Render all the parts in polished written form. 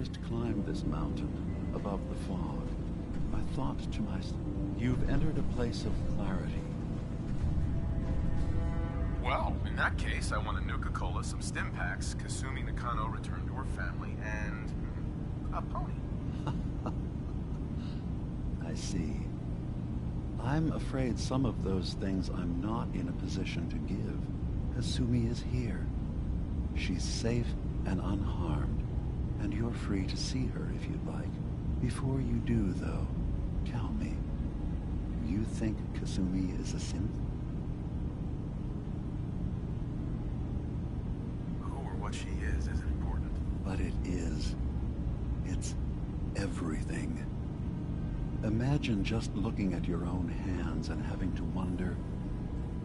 first climbed this mountain above the fog, I thought to myself, you've entered a place of clarity. Well, in that case, I want a Nuka-Cola, some stim packs, Kasumi Nakano returned to her family, and a pony. I see. I'm afraid some of those things I'm not in a position to give. Kasumi is here. She's safe and unharmed, and you're free to see her if you'd like. Before you do, though, tell me, do you think Kasumi is a synth? Who or what she is isn't important. But it is. It's everything. Imagine just looking at your own hands and having to wonder,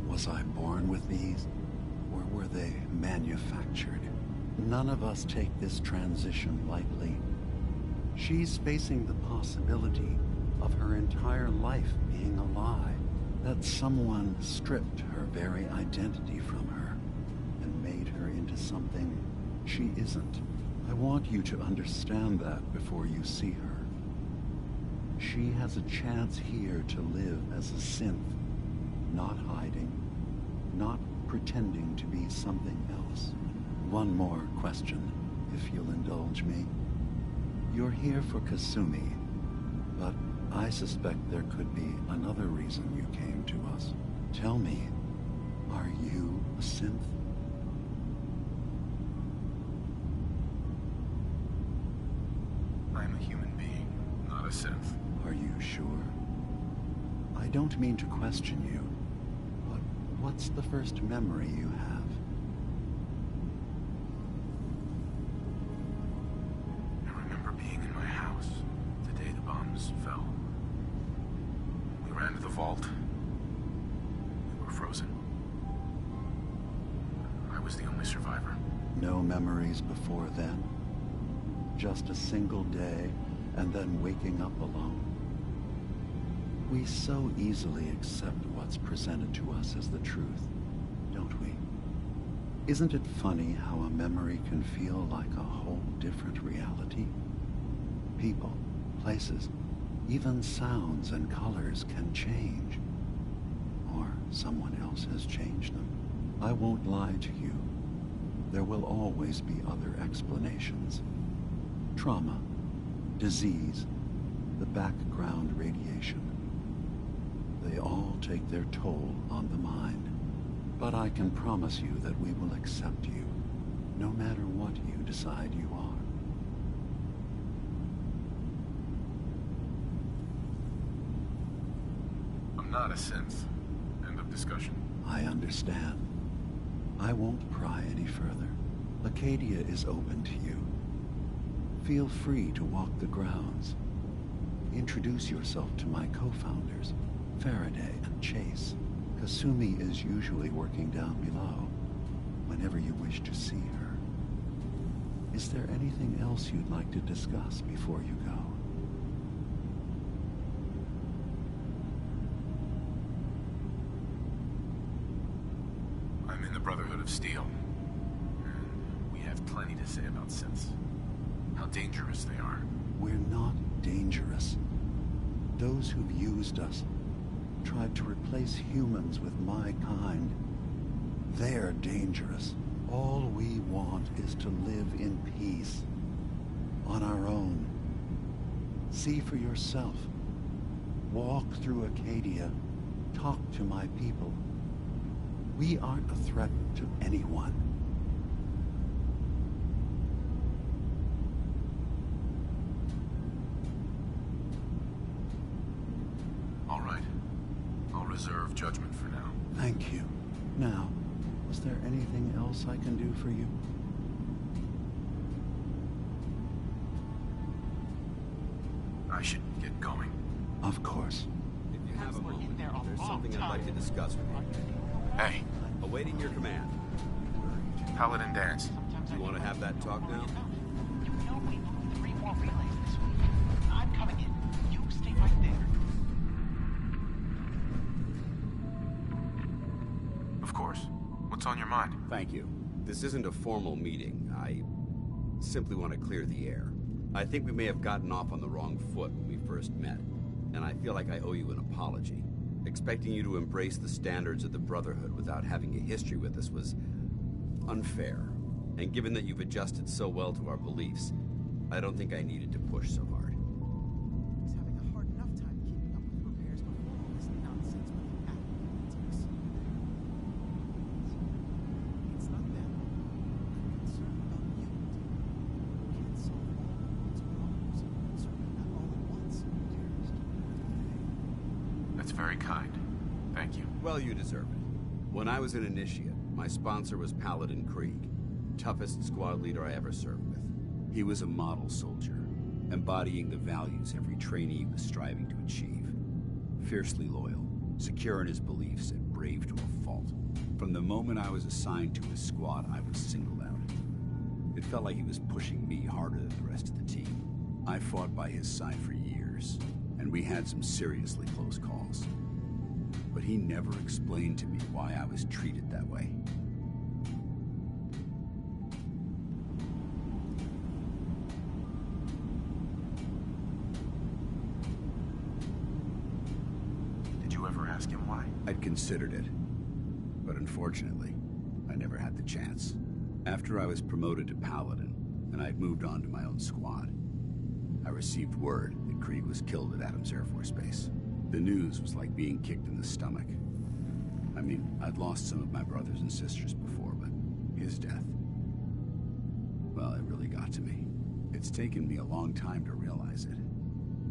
was I born with these, or were they manufactured? None of us take this transition lightly. She's facing the possibility of her entire life being a lie, that someone stripped her very identity from her and made her into something she isn't. I want you to understand that before you see her. She has a chance here to live as a synth, not hiding, not pretending to be something else. One more question, if you'll indulge me. You're here for Kasumi, but I suspect there could be another reason you came to us. Tell me, are you a synth? I'm a human being, not a synth. Are you sure? I don't mean to question you, but what's the first memory you have? I remember being in my house the day the bombs fell. We ran to the vault. We were frozen. I was the only survivor. No memories before then? Just a single day, and then waking up alone? We so easily accept what's presented to us as the truth, don't we? Isn't it funny how a memory can feel like a whole different reality? People, places, even sounds and colors can change. Or someone else has changed them. I won't lie to you. There will always be other explanations. Trauma, disease, the background radiation. They all take their toll on the mind. But I can promise you that we will accept you, no matter what you decide you are. I'm not a synth. End of discussion. I understand. I won't pry any further. Acadia is open to you. Feel free to walk the grounds. Introduce yourself to my co-founders, Faraday and Chase. Kasumi is usually working down below, whenever you wish to see her. Is there anything else you'd like to discuss before you go? I'm in the Brotherhood of Steel. And we have plenty to say about synths. How dangerous they are. We're not dangerous. Those who've used us, tried to replace humans with my kind, they're dangerous. All we want is to live in peace, on our own. See for yourself. Walk through Acadia. Talk to my people. We aren't a threat to anyone. All right. I'll reserve judgment for now. Thank you. Now, was there anything else I can do for you? I should get going. Of course. If you have a moment, there's something I'd like to discuss with you. Hey, Awaiting your command. Paladin Dance. Do you want to have that talk now? You know we moved 3 more relays this week. I'm coming in. You stay right there. Of course. What's on your mind? Thank you. This isn't a formal meeting. I simply want to clear the air. I think we may have gotten off on the wrong foot when we first met, and I feel like I owe you an apology. Expecting you to embrace the standards of the Brotherhood without having a history with us was unfair. And given that you've adjusted so well to our beliefs, I don't think I needed to push so hard. He's having a hard enough time keeping up with repairs before all this nonsense with the applicants. It's not them. I'm concerned about you. You can't solve all the world's problems, certainly not all at once, dearest. That's very kind. Thank you. Well, you deserve it. When I was an initiate, my sponsor was Paladin Krieg, toughest squad leader I ever served with. He was a model soldier, embodying the values every trainee was striving to achieve. Fiercely loyal, secure in his beliefs, and brave to a fault. From the moment I was assigned to his squad, I was singled out. It felt like he was pushing me harder than the rest of the team. I fought by his side for years, and we had some seriously close calls. But he never explained to me why I was treated that way. Did you ever ask him why? I'd considered it, but unfortunately, I never had the chance. After I was promoted to Paladin, and I'd moved on to my own squad, I received word that Krieg was killed at Adams Air Force Base. The news was like being kicked in the stomach. I mean, I'd lost some of my brothers and sisters before, but his death, well, it really got to me. It's taken me a long time to realize it.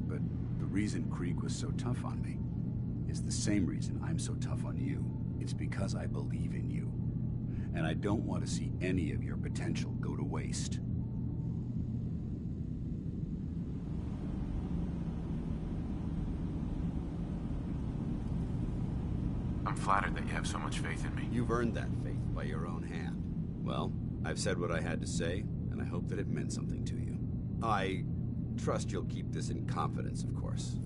But the reason Krieg was so tough on me is the same reason I'm so tough on you. It's because I believe in you. And I don't want to see any of your potential go to waste. I'm flattered that you have so much faith in me. You've earned that faith by your own hand. Well, I've said what I had to say, and I hope that it meant something to you. I trust you'll keep this in confidence, of course.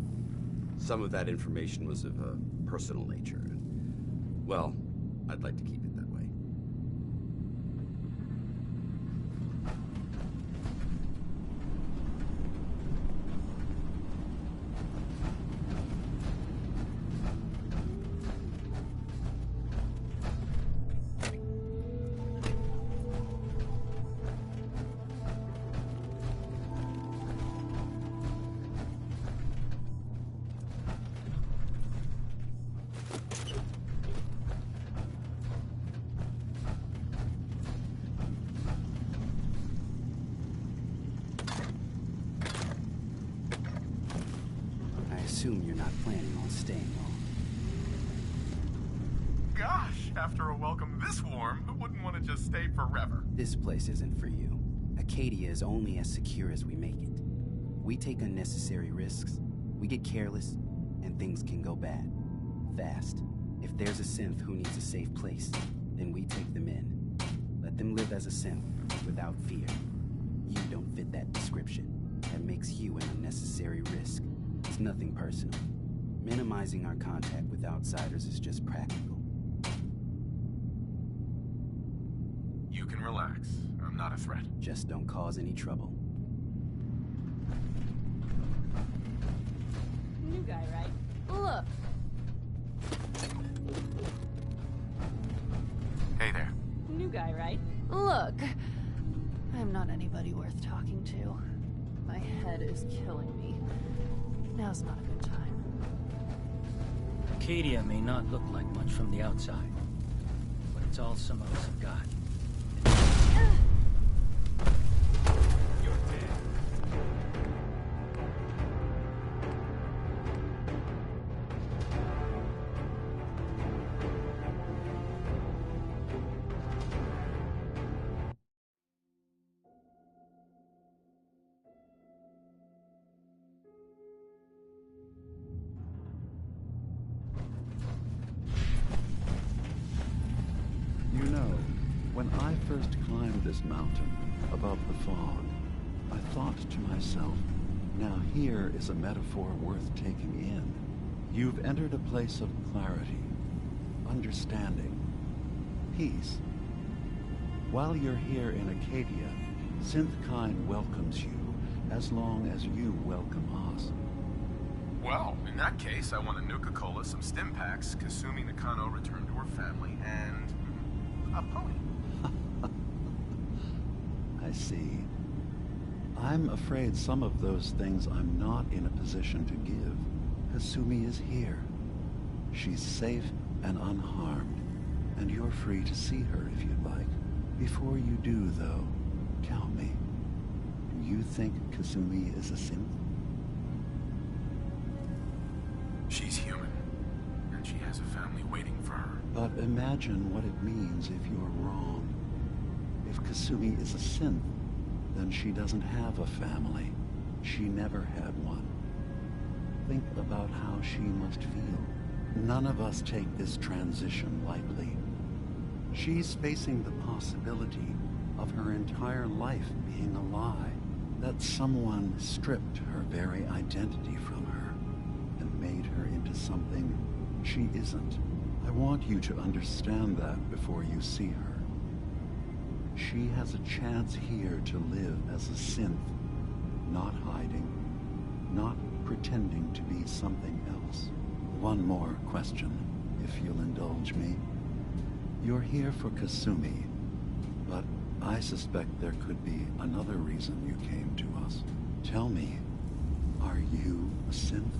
Some of that information was of a personal nature, and, well, I'd like to keep it that way. I assume you're not planning on staying long. Gosh, after a welcome this warm, who wouldn't want to just stay forever? This place isn't for you. Acadia is only as secure as we make it. We take unnecessary risks, we get careless, and things can go bad. Fast. If there's a synth who needs a safe place, then we take them in. Let them live as a synth, without fear. You don't fit that description. That makes you an unnecessary risk. It's nothing personal. Minimizing our contact with outsiders is just practical. You can relax. I'm not a threat. Just don't cause any trouble. New guy, right? Look. Hey there. New guy, right? Look. I'm not anybody worth talking to. My head is killing me. Now's not a good time. Acadia may not look like much from the outside, but it's all some of us have got. You're dead. You know, when I first climbed this mountain above the fog, I thought to myself, now here is a metaphor worth taking in. You've entered a place of clarity, understanding, peace. While you're here in Acadia, Synthkind welcomes you as long as you welcome us. Well, in that case, I want a Nuka-Cola, some stim packs, Kasumi Nakano return to her family, and a pony. I see. I'm afraid some of those things I'm not in a position to give. Kasumi is here. She's safe and unharmed, and you're free to see her if you'd like. Before you do, though, tell me, do you think Kasumi is a synth? She's human, and she has a family waiting for her. But imagine what it means if you're wrong. If Kasumi is a synth, then she doesn't have a family. She never had one. Think about how she must feel. None of us take this transition lightly. She's facing the possibility of her entire life being a lie, that someone stripped her very identity from her and made her into something she isn't. I want you to understand that before you see her. She has a chance here to live as a synth, not hiding, not pretending to be something else. One more question, if you'll indulge me. You're here for Kasumi, but I suspect there could be another reason you came to us. Tell me, are you a synth?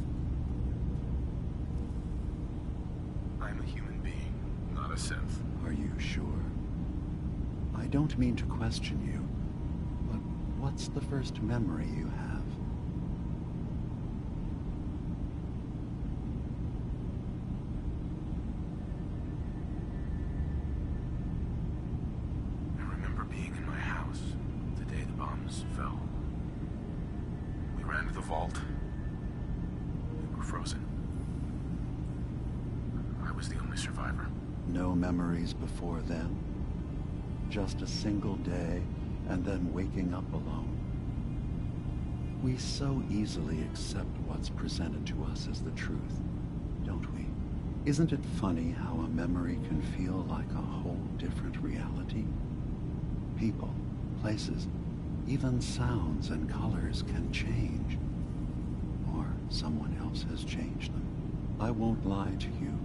I'm a human being, not a synth. Are you sure? I don't mean to question you, but what's the first memory you have? I remember being in my house the day the bombs fell. We ran to the vault. We were frozen. I was the only survivor. No memories before then? Just a single day, and then waking up alone. We so easily accept what's presented to us as the truth, don't we? Isn't it funny how a memory can feel like a whole different reality? People, places, even sounds and colors can change. Or someone else has changed them. I won't lie to you.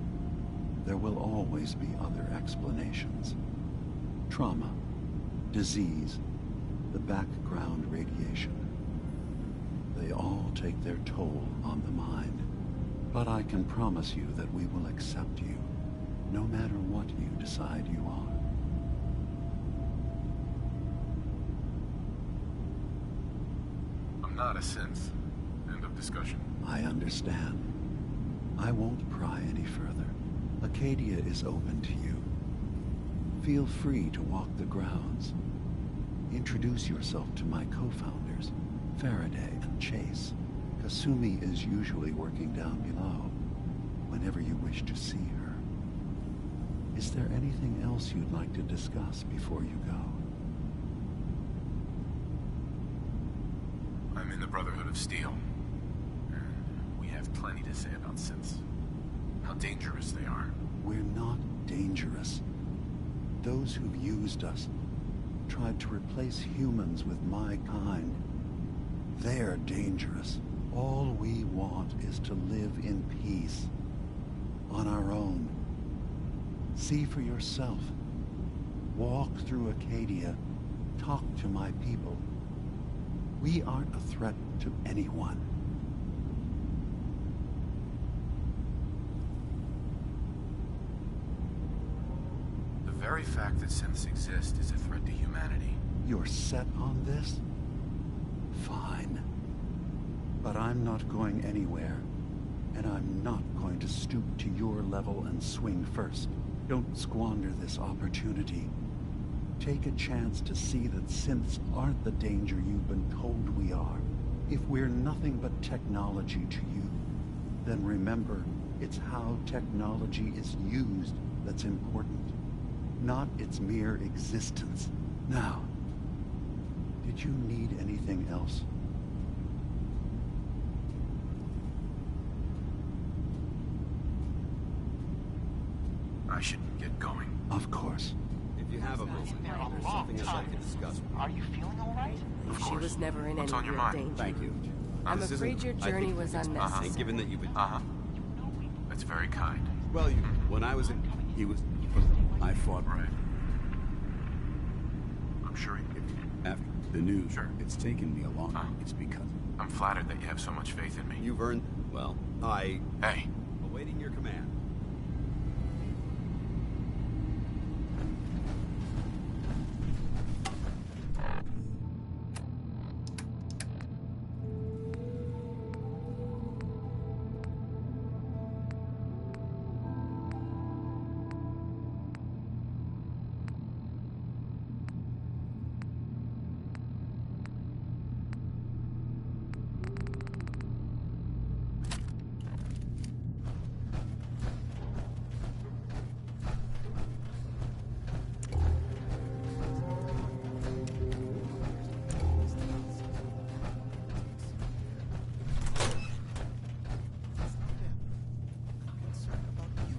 There will always be other explanations. Trauma, disease, the background radiation. They all take their toll on the mind. But I can promise you that we will accept you, no matter what you decide you are. I'm not a synth. End of discussion. I understand. I won't pry any further. Acadia is open to you. Feel free to walk the grounds. Introduce yourself to my co-founders, Faraday and Chase. Kasumi is usually working down below, whenever you wish to see her. Is there anything else you'd like to discuss before you go? I'm in the Brotherhood of Steel. And we have plenty to say about synths. How dangerous they are. We're not dangerous. Those who've used us, tried to replace humans with my kind, they're dangerous. All we want is to live in peace, on our own. See for yourself. Walk through Acadia, talk to my people. We aren't a threat to anyone. The very fact that synths exist is a threat to humanity. You're set on this? Fine. But I'm not going anywhere. And I'm not going to stoop to your level and swing first. Don't squander this opportunity. Take a chance to see that synths aren't the danger you've been told we are. If we're nothing but technology to you, then remember, it's how technology is used that's important, not its mere existence. Now, did you need anything else? I should get going. Of course. If you have a moment, There a there's long something I'd like to time. discuss with you. Are you feeling all right? Of She course. was never in What's any on your real mind? danger. Thank you. I'm This afraid isn't- your I journey think was it's- unnecessary. And given that you've been... Uh-huh. That's very kind. Well, when I was in... He was... I fought... Right. I'm sure After the news, Sure. it's taken me a long time. It's because... I'm flattered that you have so much faith in me. You've earned... Well, Hey, awaiting your command. I'm concerned about you.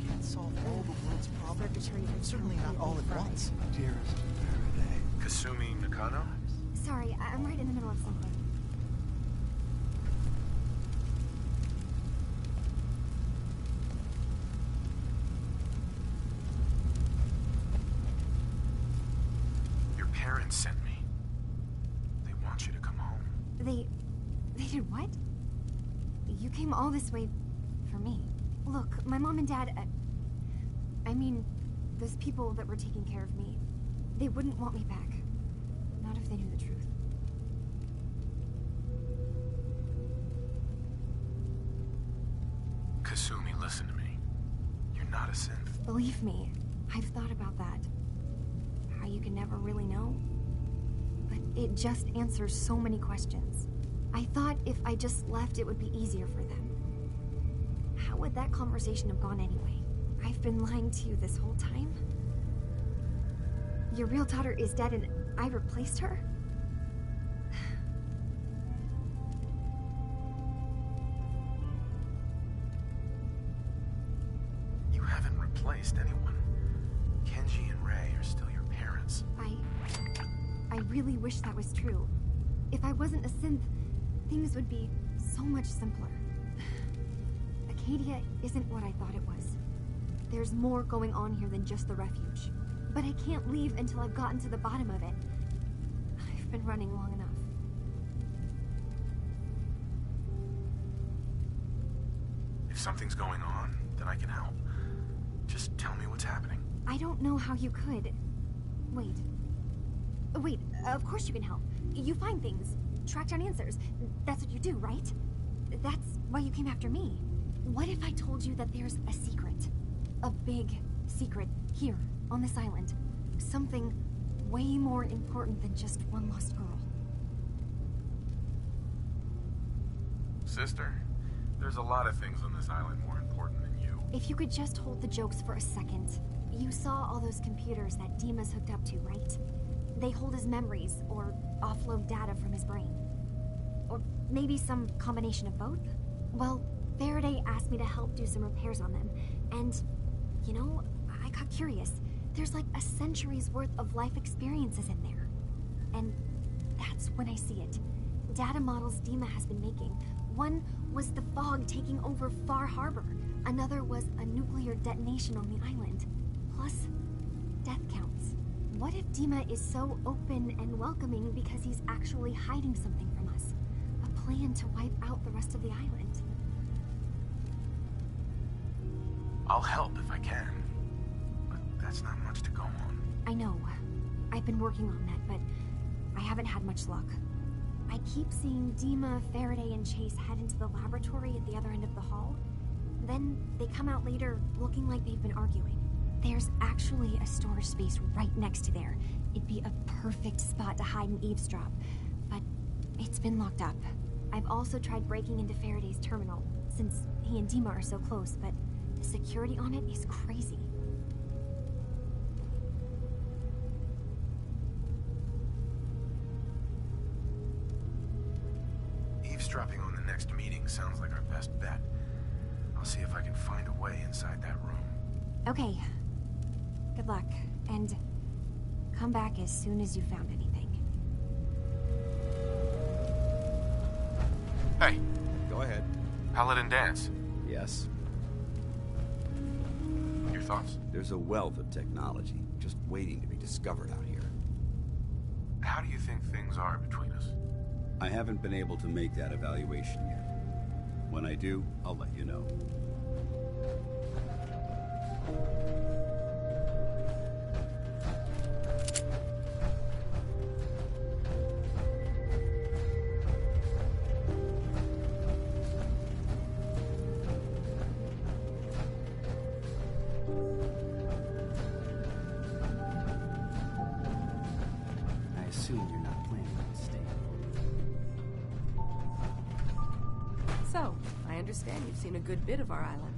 You can't solve all the world's problems. Certainly not all at once. Dearest Faraday. Kasumi Nakano? Sorry, I'm right in the middle of something. Your parents sent me. They want you to come home. They did what? You came all this way for me. Look, my mom and dad, I mean, those people that were taking care of me, they wouldn't want me back. Not if they knew the truth. Kasumi, listen to me. You're not a synth. Believe me, I've thought about that. How you can never really know. But it just answers so many questions. I thought if I just left, it would be easier for them. How would that conversation have gone anyway? I've been lying to you this whole time? Your real daughter is dead and I replaced her? You haven't replaced anyone. Kenji and Rei are still your parents. I really wish that was true. If I wasn't a synth, things would be so much simpler. Acadia isn't what I thought it was. There's more going on here than just the refuge. But I can't leave until I've gotten to the bottom of it. I've been running long enough. If something's going on, then I can help. Just tell me what's happening. I don't know how you could. Wait. Wait, of course you can help. You find things, track down answers. That's what you do, right? That's why you came after me. What if I told you that there's a secret? A big secret here, on this island. Something way more important than just one lost girl. Sister, there's a lot of things on this island more important than you. If you could just hold the jokes for a second. You saw all those computers that Dima's hooked up to, right? They hold his memories, or offload data from his brain. Or maybe some combination of both? Well, Faraday asked me to help do some repairs on them, and, you know, I got curious. There's like a century's worth of life experiences in there. And that's when I see it. Data models Dima has been making. One was the fog taking over Far Harbor. Another was a nuclear detonation on the island. Plus, death counts. What if Dima is so open and welcoming because he's actually hiding something from us? A plan to wipe out the rest of the island. I'll help if I can. But that's not much to go on. I know. I've been working on that, but I haven't had much luck. I keep seeing Dima, Faraday, and Chase head into the laboratory at the other end of the hall. Then they come out later looking like they've been arguing. There's actually a storage space right next to there. It'd be a perfect spot to hide and eavesdrop, but it's been locked up. I've also tried breaking into Faraday's terminal, since he and Dima are so close, but the security on it is crazy. Eavesdropping on the next meeting sounds like our best bet. I'll see if I can find a way inside that room. Okay. Good luck, and come back as soon as you found anything. Hey, Go ahead. Paladin Dance. Yes. Your thoughts? There's a wealth of technology just waiting to be discovered out here. How do you think things are between us? I haven't been able to make that evaluation yet. When I do, I'll let you know. I assume you're not planning on staying. So, I understand you've seen a good bit of our island.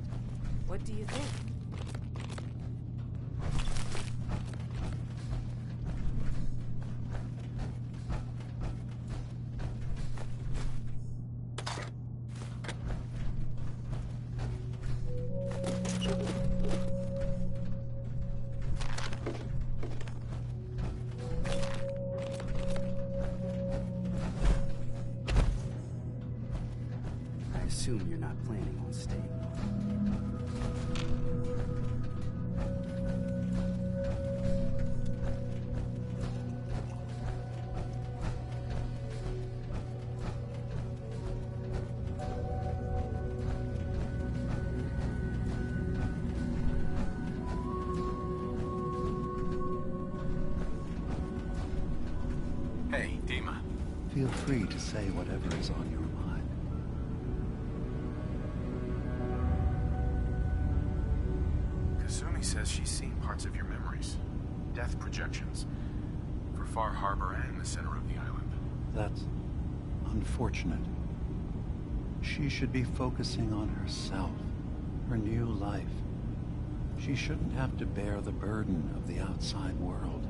What do you think? I assume you're not planning on staying. Hey, Dima. Feel free to say whatever is on your mind. Kasumi says she's seen parts of your memories. Death projections. For Far Harbor and the center of the island. That's unfortunate. She should be focusing on herself, her new life. She shouldn't have to bear the burden of the outside world.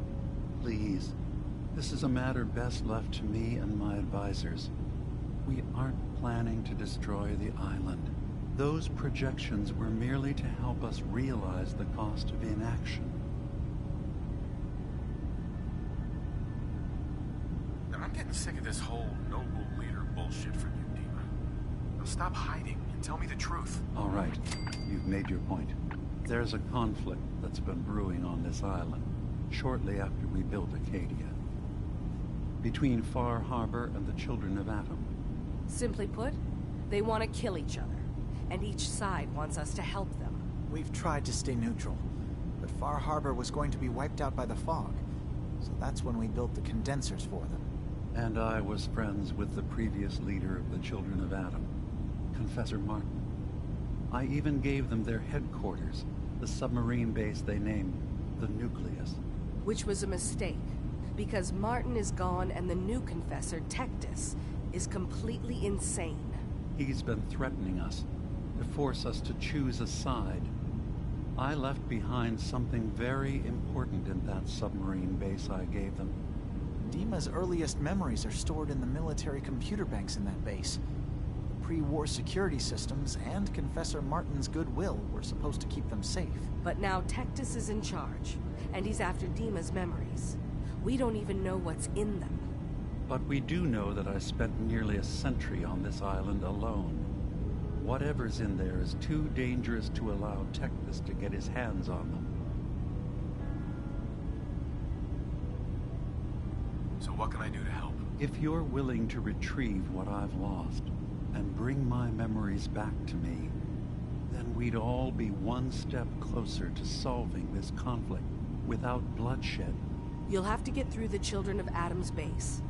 Please, this is a matter best left to me and my advisors. We aren't planning to destroy the island. Those projections were merely to help us realize the cost of inaction. Now, I'm getting sick of this whole noble leader bullshit from you, Dima. Now stop hiding and tell me the truth. All right, you've made your point. There's a conflict that's been brewing on this island shortly after we built Acadia. Between Far Harbor and the Children of Atom. Simply put, they want to kill each other, and each side wants us to help them. We've tried to stay neutral, but Far Harbor was going to be wiped out by the fog, so that's when we built the condensers for them. And I was friends with the previous leader of the Children of Atom, Confessor Martin. I even gave them their headquarters, the submarine base they named the Nucleus. Which was a mistake, because Martin is gone and the new Confessor, Tectus, is completely insane. He's been threatening us, to force us to choose a side. I left behind something very important in that submarine base I gave them. Dima's earliest memories are stored in the military computer banks in that base. The pre-war security systems and Confessor Martin's goodwill were supposed to keep them safe. But now Tectus is in charge, and he's after Dima's memories. We don't even know what's in them. But we do know that I spent nearly a century on this island alone. Whatever's in there is too dangerous to allow Tectus to get his hands on them. So what can I do to help? If you're willing to retrieve what I've lost and bring my memories back to me, then we'd all be one step closer to solving this conflict without bloodshed. You'll have to get through the Children of Atom's base.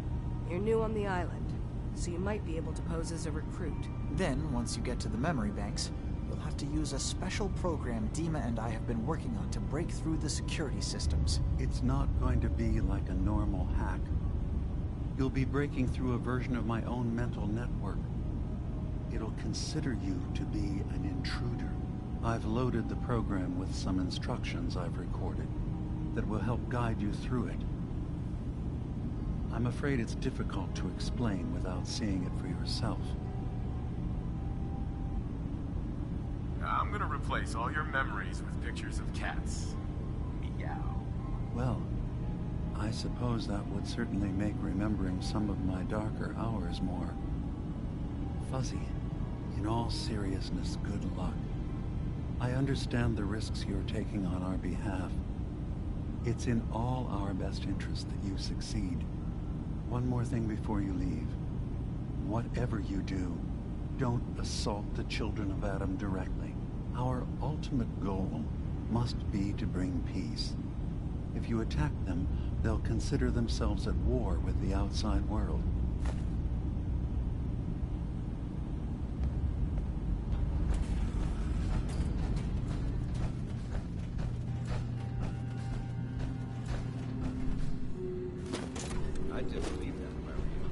You're new on the island, so you might be able to pose as a recruit. Then, once you get to the memory banks, you'll have to use a special program Dima and I have been working on to break through the security systems. It's not going to be like a normal hack. You'll be breaking through a version of my own mental network. It'll consider you to be an intruder. I've loaded the program with some instructions I've recorded that will help guide you through it. I'm afraid it's difficult to explain without seeing it for yourself. I'm gonna replace all your memories with pictures of cats. Meow. Well, I suppose that would certainly make remembering some of my darker hours more fuzzy. In all seriousness, good luck. I understand the risks you're taking on our behalf. It's in all our best interest that you succeed. One more thing before you leave. Whatever you do, don't assault the children of Adam directly. Our ultimate goal must be to bring peace. If you attack them, they'll consider themselves at war with the outside world. I'd just leave that if I were you.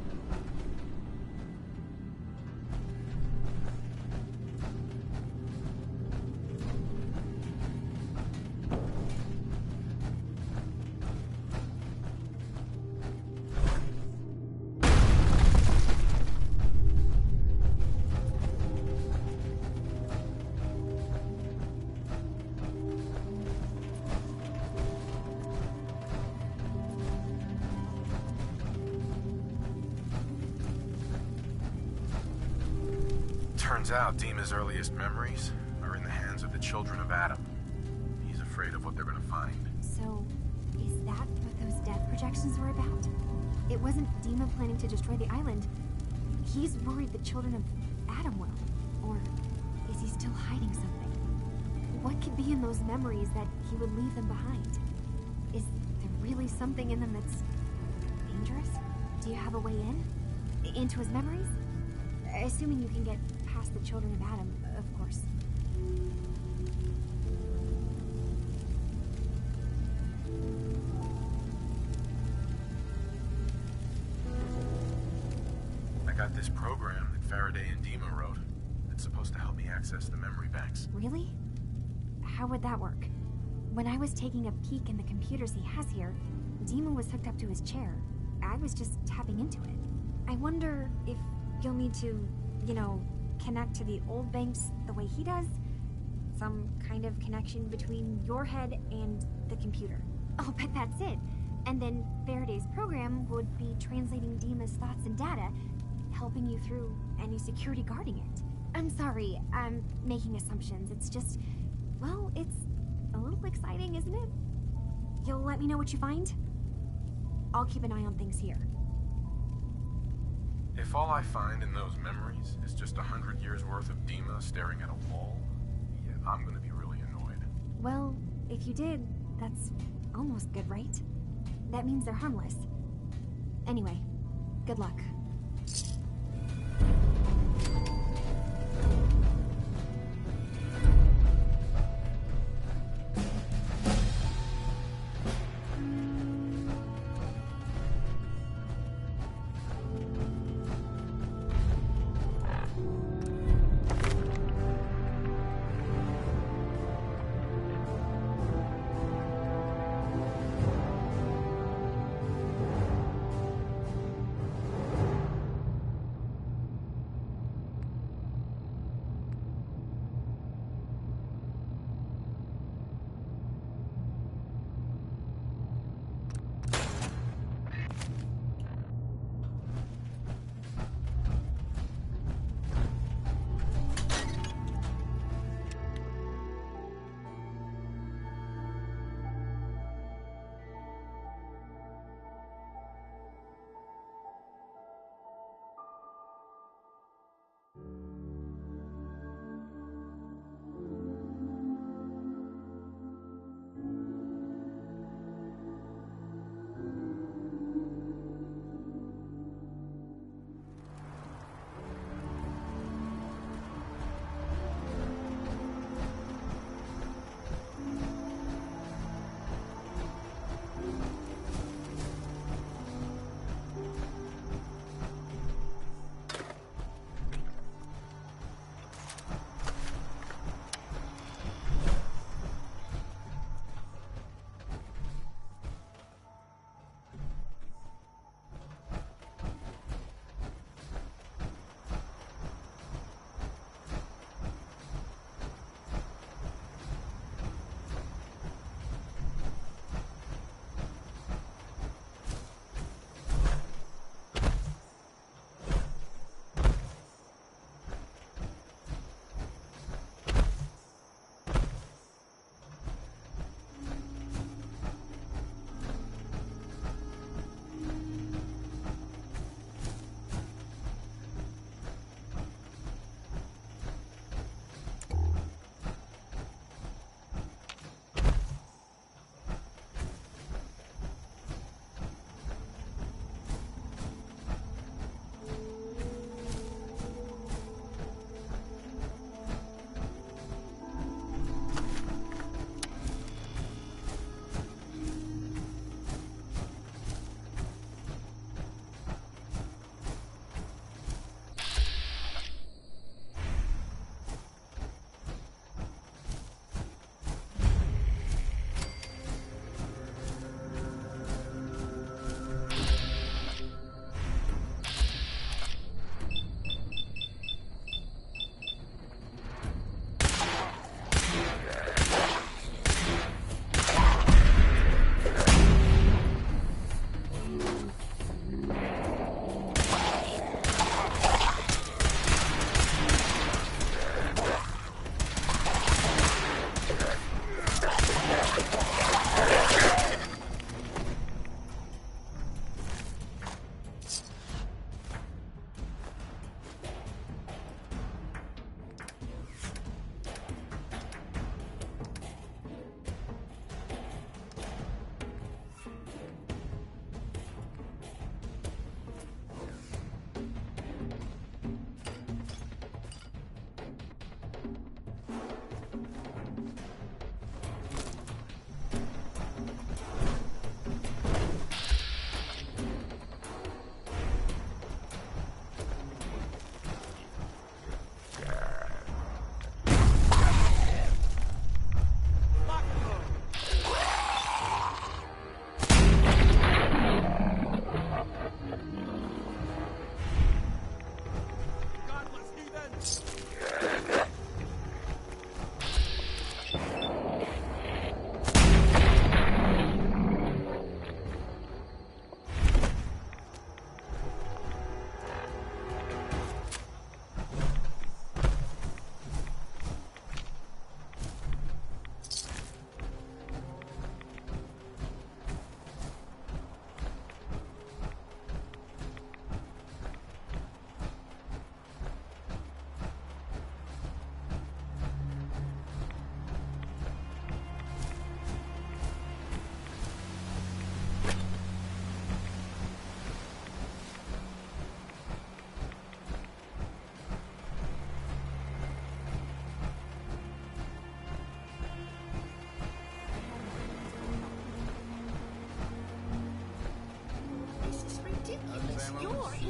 Turns out Dima's earliest memories are in the hands of the children of Adam. He's afraid of what they're gonna find. So, is that what those death projections were about? It wasn't Dima planning to destroy the island. He's worried the children of Adam will. Or is he still hiding something? What could be in those memories that he would leave them behind? Is there really something in them that's dangerous? Do you have a way in? Into his memories? Assuming you can get past the children of Adam, of course. I got this program that Faraday and Dima wrote. It's supposed to help me access the memory banks. Really? How would that work? When I was taking a peek in the computers he has here, Dima was hooked up to his chair. I was just tapping into it. I wonder if you'll need to, connect to the old banks the way he does? Some kind of connection between your head and the computer. I'll bet that's it. And then Faraday's program would be translating Dima's thoughts and data, helping you through any security guarding it. I'm sorry, I'm making assumptions. It's just, well, it's a little exciting, isn't it? You'll let me know what you find? I'll keep an eye on things here. If all I find in those memories is just 100 years worth of Dima staring at a wall, yeah, I'm gonna be really annoyed. Well, if you did, that's almost good, right? That means they're harmless. Anyway, good luck.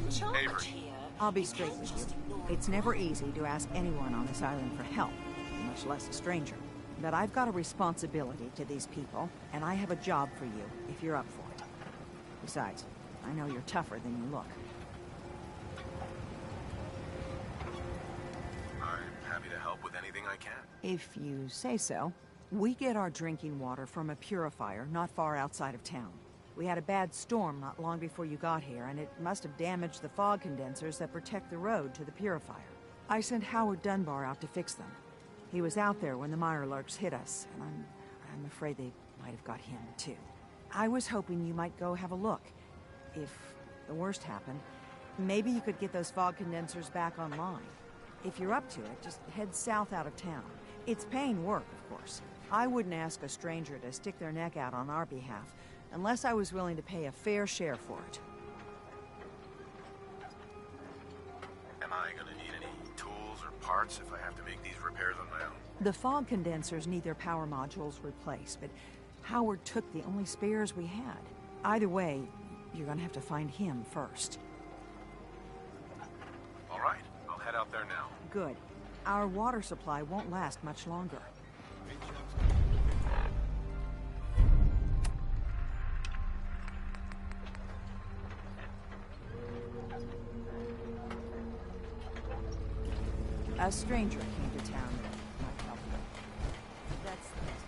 in charge Avery. here. I'll be straight with you. It's never easy to ask anyone on this island for help, much less a stranger. But I've got a responsibility to these people, and I have a job for you, if you're up for it. Besides, I know you're tougher than you look. I'm happy to help with anything I can. If you say so. We get our drinking water from a purifier not far outside of town. We had a bad storm not long before you got here, and it must have damaged the fog condensers that protect the road to the purifier. I sent Howard Dunbar out to fix them. He was out there when the Mirelurks hit us, and I'm afraid they might have got him, too. I was hoping you might go have a look. If the worst happened, maybe you could get those fog condensers back online. If you're up to it, just head south out of town. It's paying work, of course. I wouldn't ask a stranger to stick their neck out on our behalf, unless I was willing to pay a fair share for it. Am I gonna need any tools or parts if I have to make these repairs on my own? The fog condensers need their power modules replaced, but Howard took the only spares we had. Either way, you're gonna have to find him first. All right, I'll head out there now. Good. Our water supply won't last much longer. A stranger came to town that might help you. That's the best.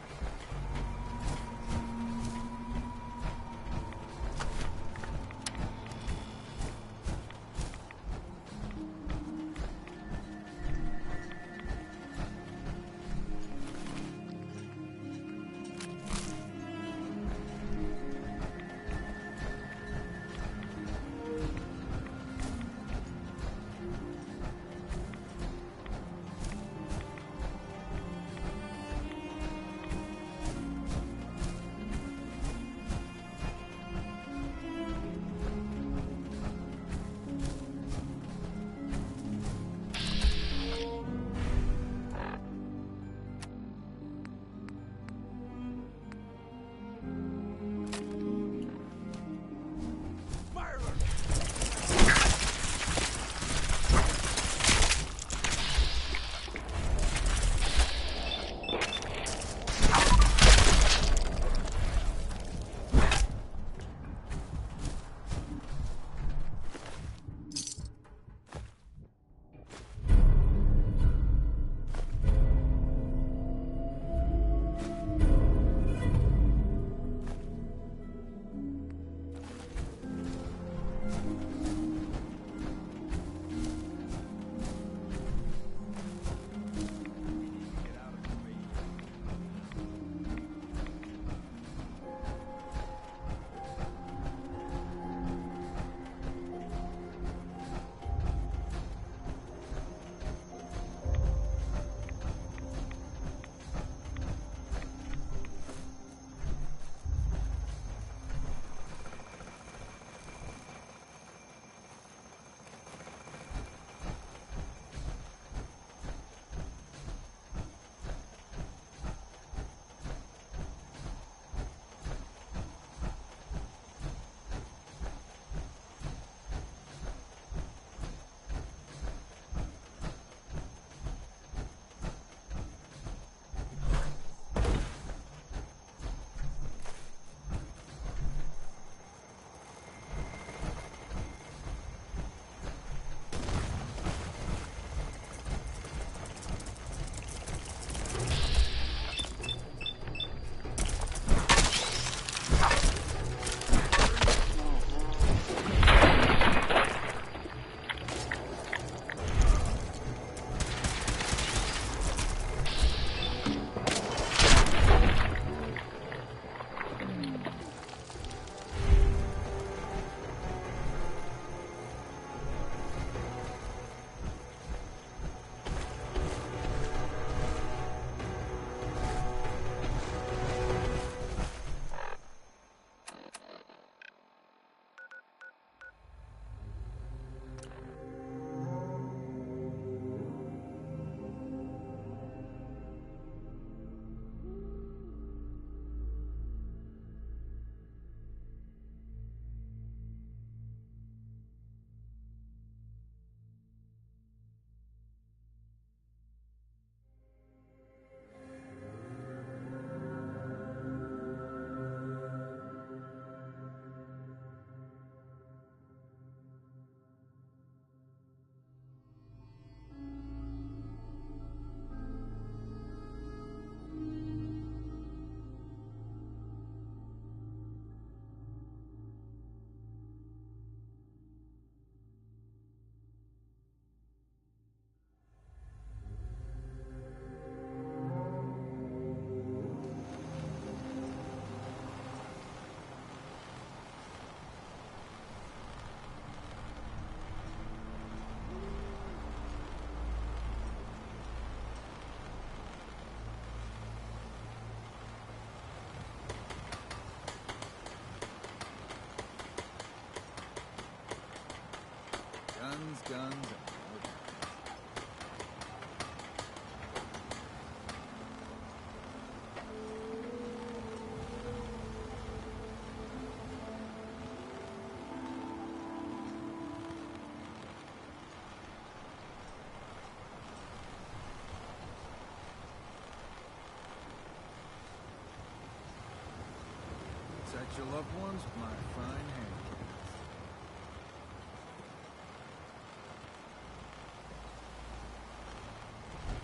Protect your loved ones with my fine hand.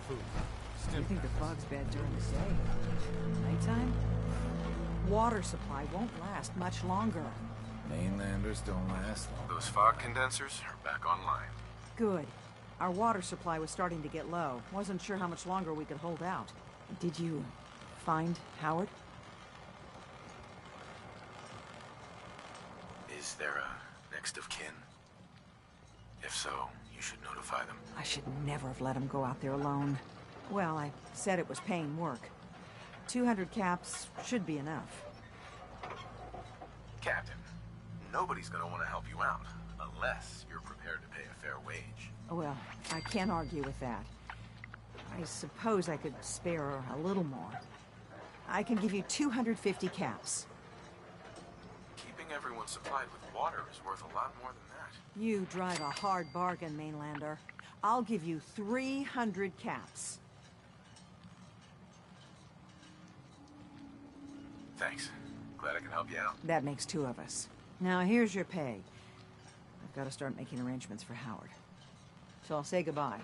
Food. You think the fog's bad during the day? Nighttime? Water supply won't last much longer. Mainlanders don't last long. Those fog condensers are back online. Good. Our water supply was starting to get low. Wasn't sure how much longer we could hold out. Did you find Howard? Is there a next of kin? If so, you should notify them. I should never have let him go out there alone. Well, I said it was paying work. 200 caps should be enough. Captain, nobody's gonna want to help you out unless you're prepared to pay a fair wage. Well, I can't argue with that. I suppose I could spare a little more. I can give you 250 caps. Keeping everyone supplied with water is worth a lot more than that. You drive a hard bargain, Mainlander. I'll give you 300 caps. Thanks. Glad I can help you out. That makes two of us. Now here's your pay. I've got to start making arrangements for Howard. So I'll say goodbye.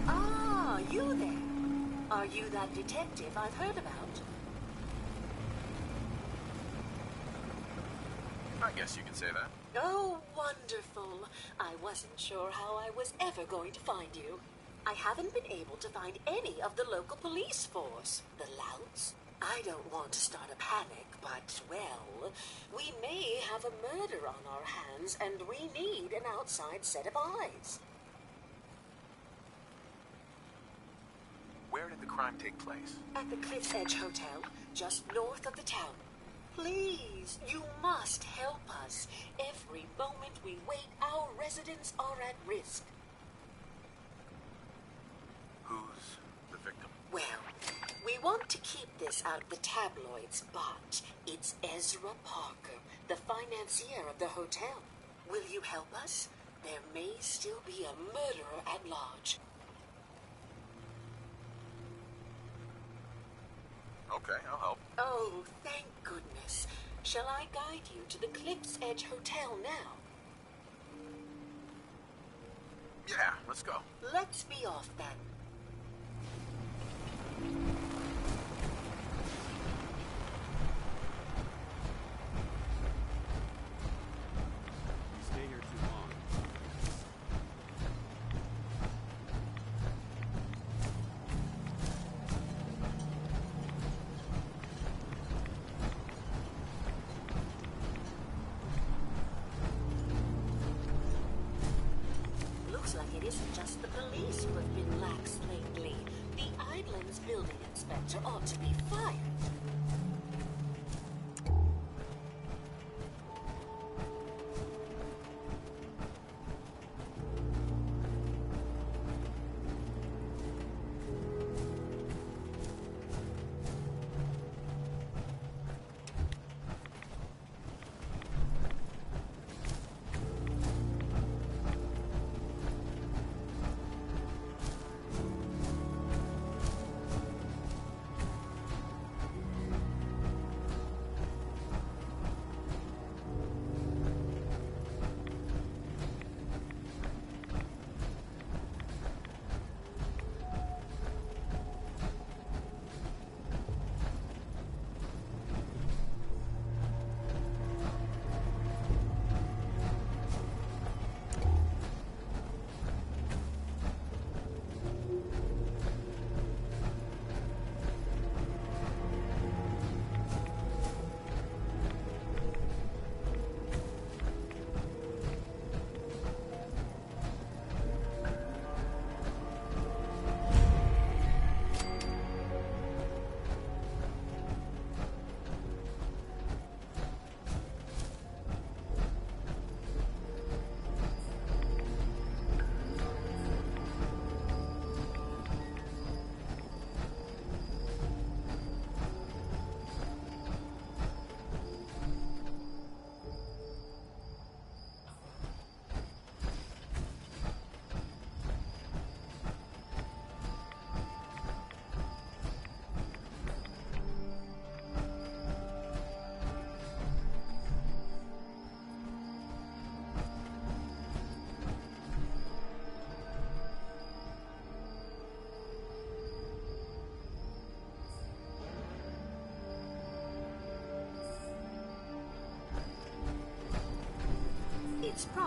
Ah, you there. Are you that detective I've heard about? I guess you could say that. Oh, wonderful. I wasn't sure how I was ever going to find you. I haven't been able to find any of the local police force. The louts? I don't want to start a panic, but, well, we may have a murder on our hands, and we need an outside set of eyes. Where did the crime take place? At the Cliff's Edge Hotel, just north of the town. Please, you must help us. Every moment we wait, our residents are at risk. Who's the victim? Well, we want to keep this out of the tabloids, but it's Ezra Parker, the financier of the hotel. Will you help us? There may still be a murderer at large. Okay, I'll help. Oh, thank goodness. Shall I guide you to the Cliff's Edge Hotel now? Yeah, let's go. Let's be off then. Stay here too long. Looks like it isn't just the police who have been lax lately. The Island's building inspector ought to be fired.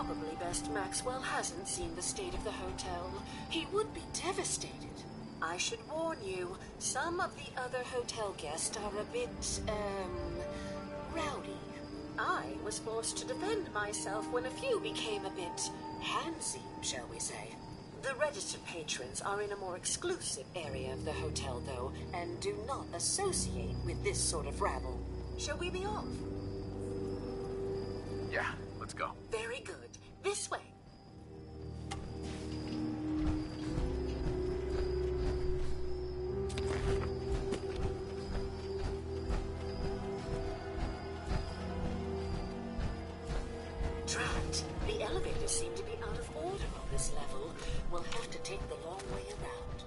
probably best Maxwell hasn't seen the state of the hotel. He would be devastated. I should warn you, some of the other hotel guests are a bit, rowdy. I was forced to defend myself when a few became a bit handsy, shall we say. The registered patrons are in a more exclusive area of the hotel, though, and do not associate with this sort of rabble. Shall we be off? Yeah, let's go. Very good. This way. Drat, the elevators seem to be out of order on this level. We'll have to take the long way around.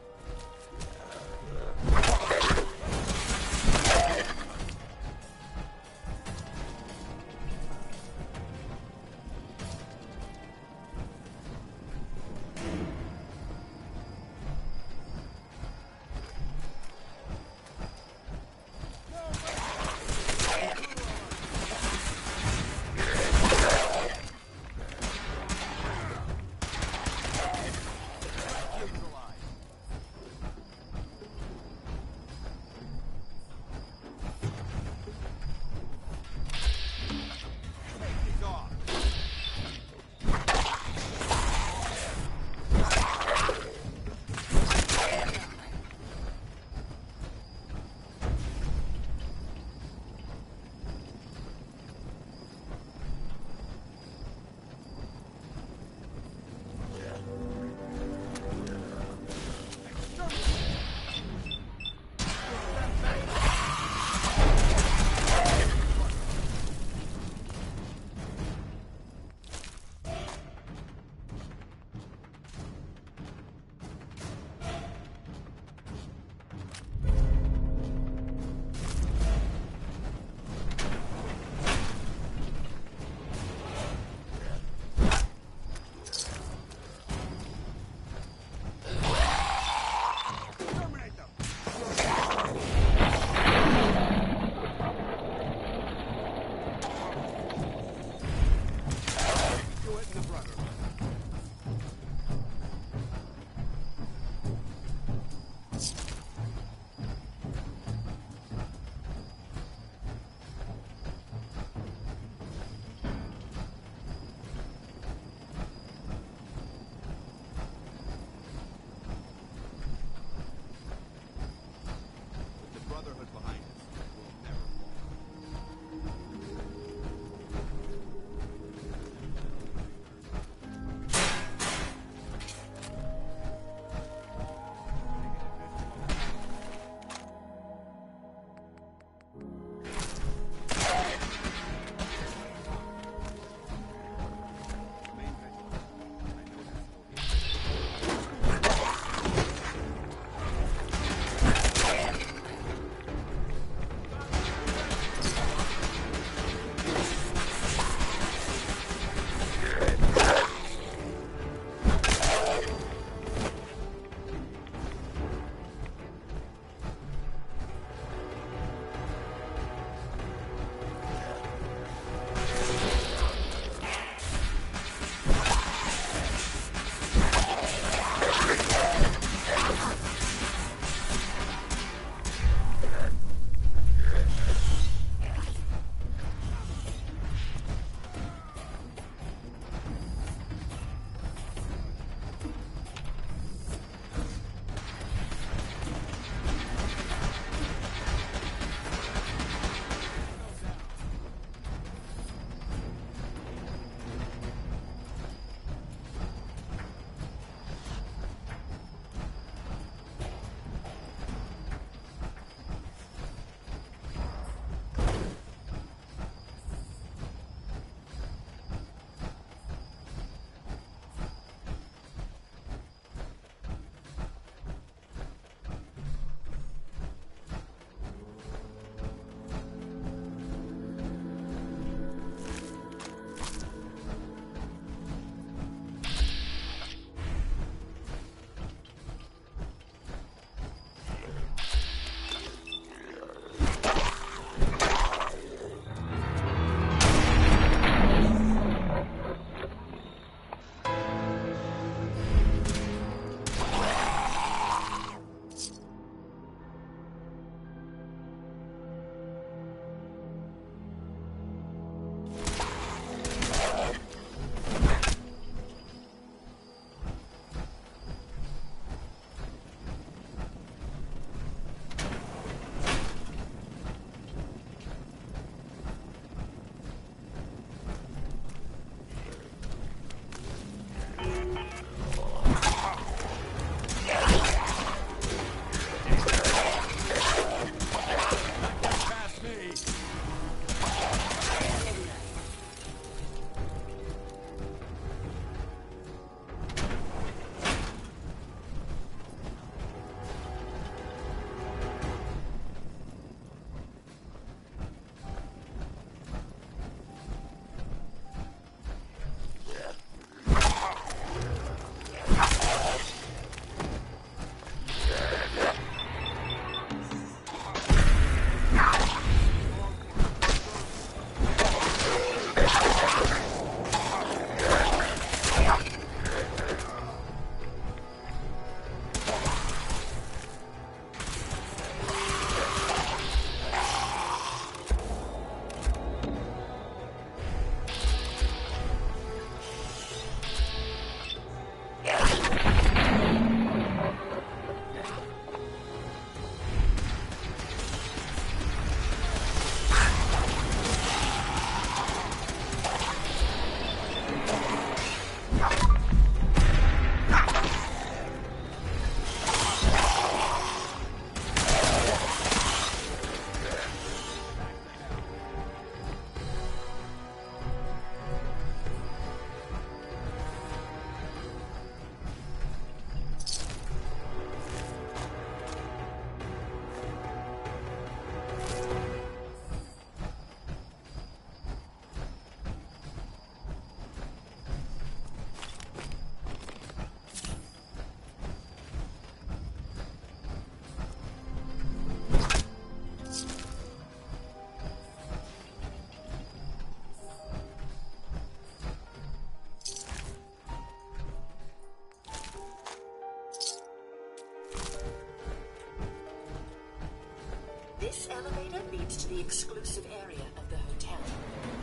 This elevator leads to the exclusive area of the hotel.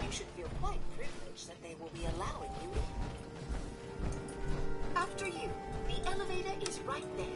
You should feel quite privileged that they will be allowing you in. After you, the elevator is right there.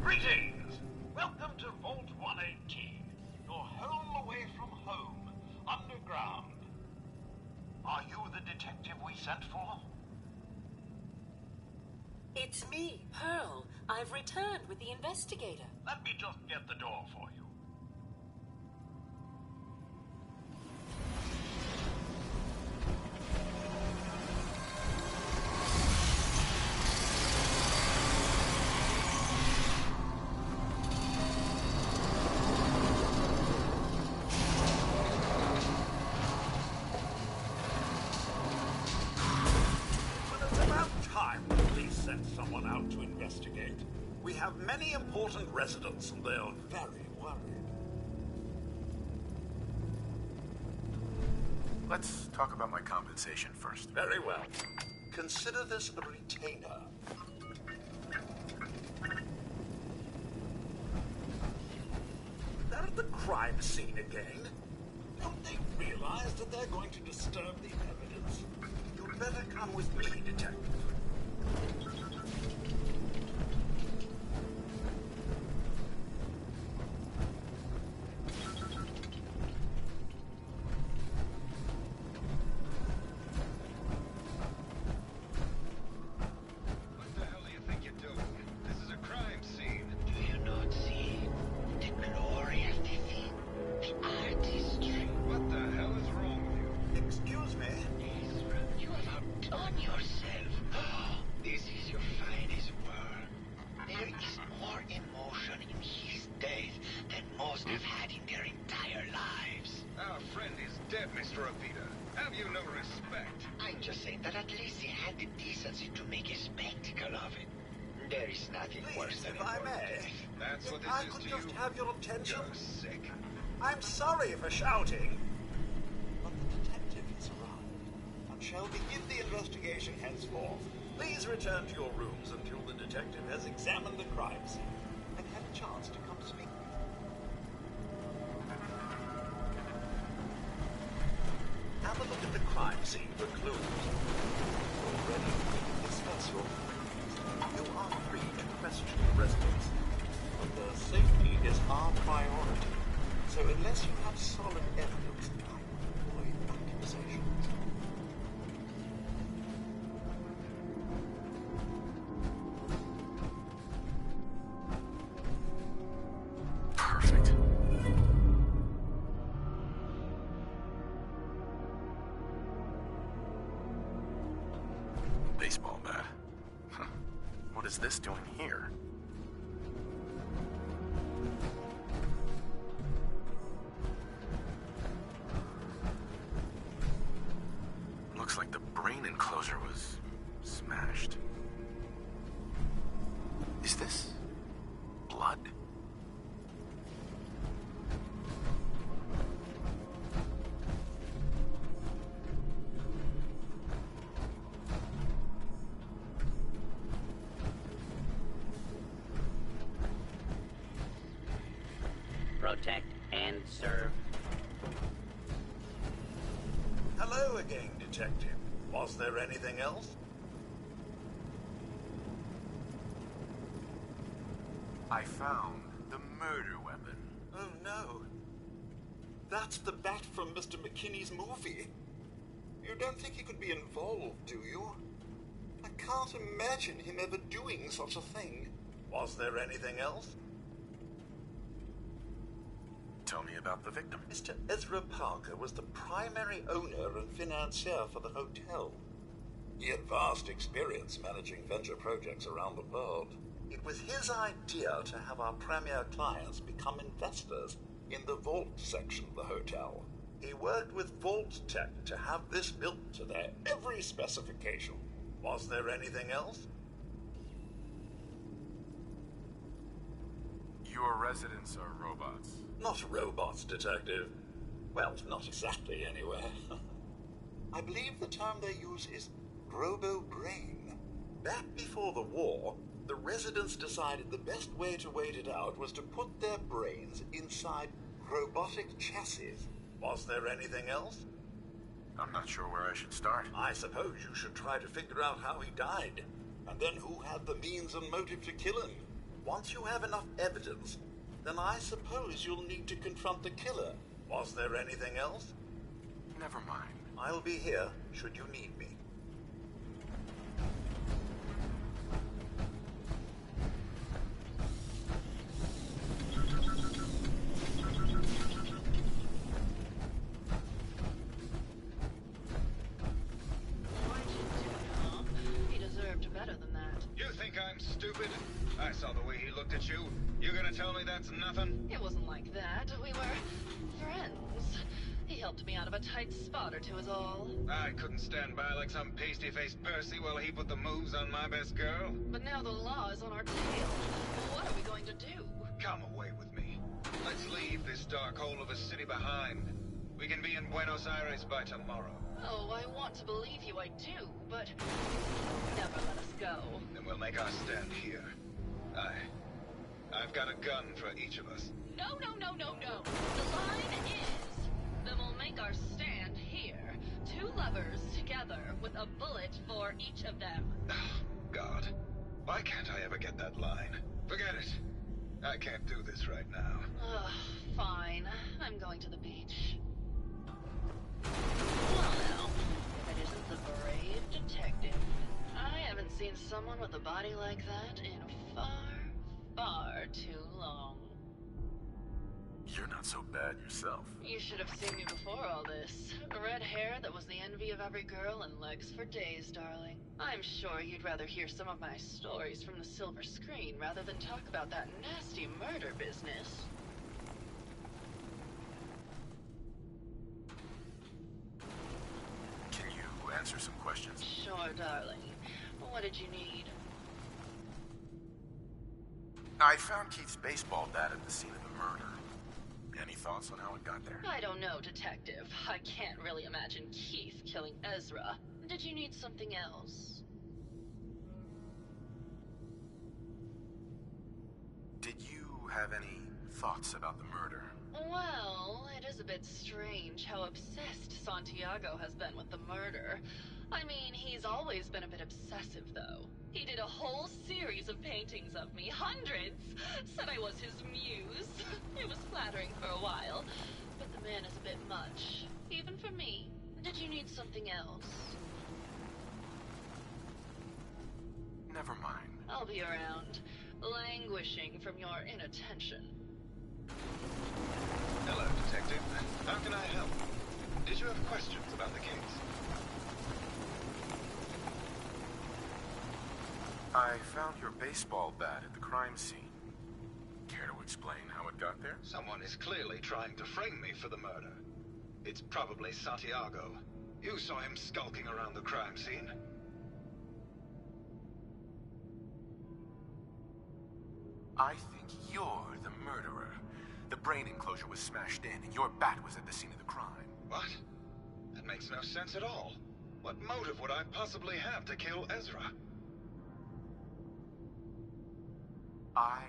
Greetings! Welcome to Vault 118, your home away from home, underground. Are you the detective we sent for? It's me, Pearl. I've returned with the investigator. Let me just get the door for you. Someone out to investigate. We have many important residents and they are very worried. Let's talk about my compensation first. Very well. Consider this a retainer. They're at the crime scene again. Don't they realize that they're going to disturb the evidence? You'd better come with me, detective. I'm sorry for shouting, but the detective has arrived and shall begin the investigation henceforth. Please return to your rooms until the detective has examined the crime scene and had a chance to come speak. Have a look at the crime scene for clues. Already, discuss your findings. You are free to question the residents, but their safety is our priority. So unless you have solid evidence, I will avoid accusations. Perfect. Baseball bat. Huh. What is this doing here? Looks like the brain enclosure was smashed. Is this blood? Protect and serve. Hello again, Detective. Was there anything else? I found the murder weapon. Oh no. That's the bat from Mr. McKinney's movie. You don't think he could be involved, do you? I can't imagine him ever doing such a thing. Was there anything else? Tell me about the victim. Mr. Ezra Parker was the primary owner and financier for the hotel. He had vast experience managing venture projects around the world. It was his idea to have our premier clients become investors in the vault section of the hotel. He worked with Vault Tech to have this built to their every specification. Was there anything else? Your residents are robots. Not robots, Detective. Well, not exactly, anyway. I believe the term they use is robo-brain. Back before the war, the residents decided the best way to wait it out was to put their brains inside robotic chassis. Was there anything else? I'm not sure where I should start. I suppose you should try to figure out how he died, and then who had the means and motive to kill him. Once you have enough evidence, then I suppose you'll need to confront the killer. Was there anything else? Never mind. I'll be here, should you need me. He deserved better than that. You think I'm stupid? I saw the way he looked at you. You gonna tell me that's nothing? It wasn't like that. We were friends. He helped me out of a tight spot or two is all. I couldn't stand by like some pasty-faced Percy while he put the moves on my best girl. But now the law is on our tail. What are we going to do? Come away with me. Let's leave this dark hole of a city behind. We can be in Buenos Aires by tomorrow. Oh, I want to believe you, I do, but never let us go. Then we'll make our stand here. I've got a gun for each of us. No, no, no, no, no. The line is, then we'll make our stand here. Two lovers together with a bullet for each of them. Oh, God. Why can't I ever get that line? Forget it. I can't do this right now. Ugh, fine. I'm going to the beach. Well now, if it isn't the brave detective. I haven't seen someone with a body like that in far too long. You're not so bad yourself. You should have seen me before all this. Red hair that was the envy of every girl and legs for days, darling. I'm sure you'd rather hear some of my stories from the silver screen rather than talk about that nasty murder business. Can you answer some questions? Sure, darling. What did you need? I found Keith's baseball bat at the scene of the murder. Any thoughts on how it got there? I don't know, Detective. I can't really imagine Keith killing Ezra. Did you need something else? Did you have any thoughts about the murder? Well, it is a bit strange how obsessed Santiago has been with the murder. I mean, he's always been a bit obsessive, though. He did a whole series of paintings of me, hundreds. Said I was his muse. It was flattering for a while, but the man is a bit much, even for me. Did you need something else? Never mind. I'll be around, languishing from your inattention. Hello, Detective. How can I help? Did you have questions about the case? I found your baseball bat at the crime scene. Care to explain how it got there? Someone is clearly trying to frame me for the murder. It's probably Santiago. You saw him skulking around the crime scene. I think you're the murderer. The brain enclosure was smashed in, and your bat was at the scene of the crime. What? That makes no sense at all. What motive would I possibly have to kill Ezra? I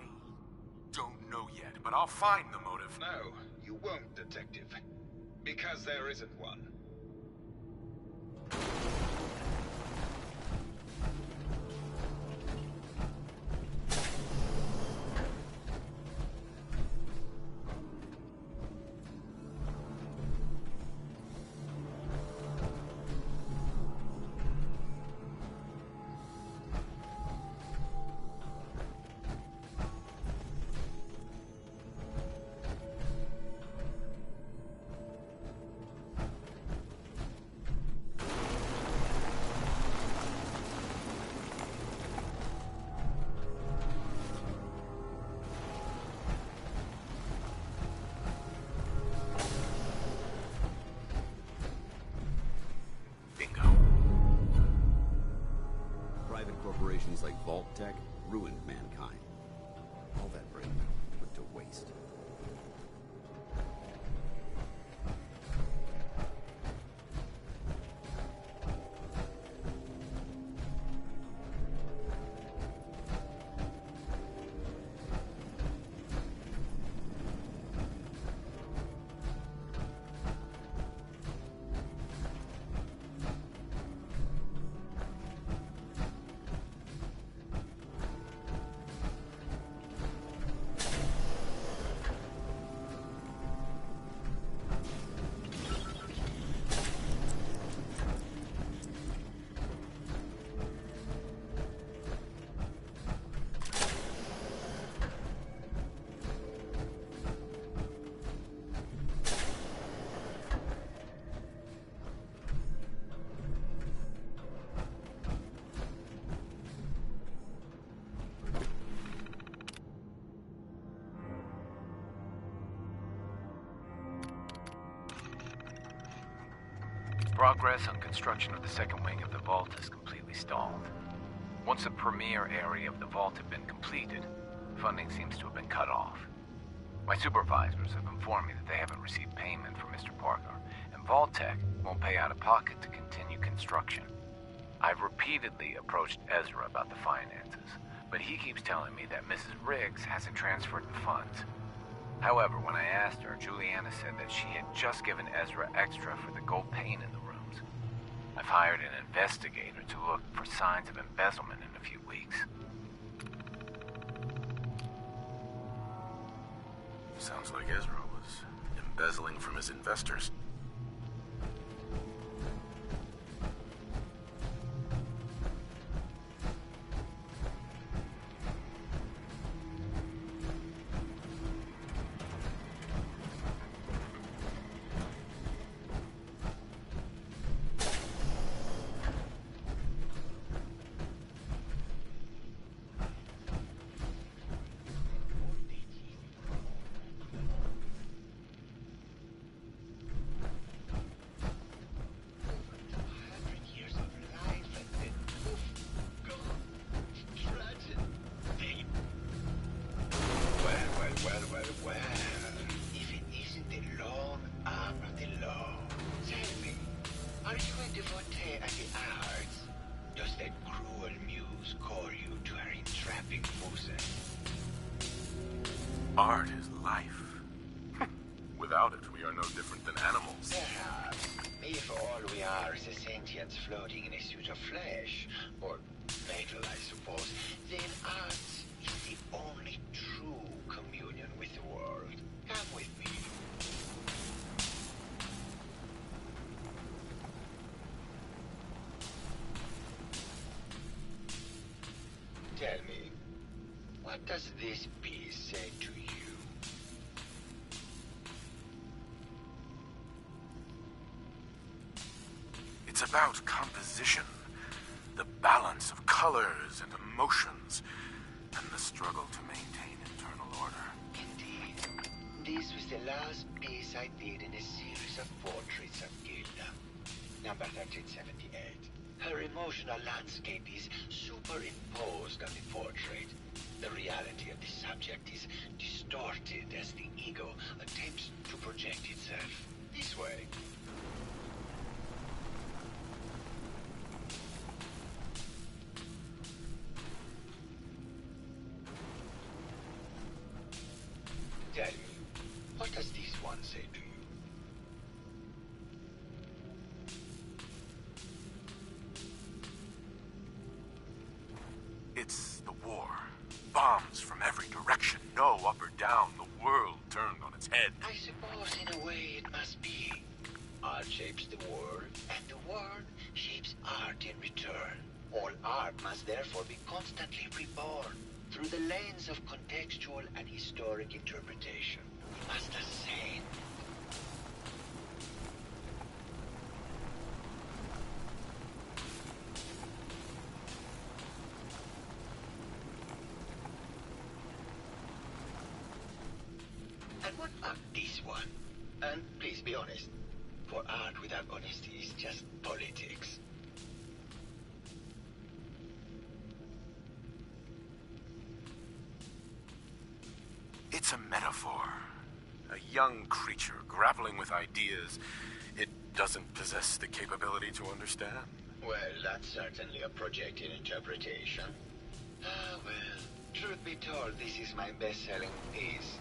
don't know yet, but I'll find the motive. No, you won't, Detective. Because there isn't one. Vault-Tec ruined mankind. All that brain put to waste. Progress on construction of the second wing of the vault is completely stalled. Once the premier area of the vault had been completed, funding seems to have been cut off. My supervisors have informed me that they haven't received payment from Mr. Parker, and Vault-Tec won't pay out of pocket to continue construction. I've repeatedly approached Ezra about the finances, but he keeps telling me that Mrs. Riggs hasn't transferred the funds. However, when I asked her, Juliana said that she had just given Ezra extra for the gold paint in the rooms. I've hired an investigator to look for signs of embezzlement in a few weeks. Sounds like Ezra was embezzling from his investors. Art is life. Without it, we are no different than animals. Perhaps. Maybe for all we are is a sentience floating in a suit of flesh, or metal, I suppose, then art is the only true communion with the world. Come with me. Tell me, what does this piece say to you? It's about composition, the balance of colors and emotions, and the struggle to maintain internal order. Indeed. This was the last piece I did in a series of portraits of Gilda. Number 1378. Her emotional landscape is superimposed on the portrait. The reality of the subject is distorted as the ego attempts to project itself. This way. Tell me, what does this one say to you? It's the war. Bombs from every direction, no up or down. The world turned on its head. I suppose in a way it must be. Art shapes the world, and the world shapes art in return. All art must therefore be constantly reborn through the lens of contextual and historic interpretation. We must ascend. And what about this one? And please be honest, for art without honesty is just politics. young creature grappling with ideas it doesn't possess the capability to understand? Well, that's certainly a projected interpretation. Ah, well, truth be told, this is my best-selling piece.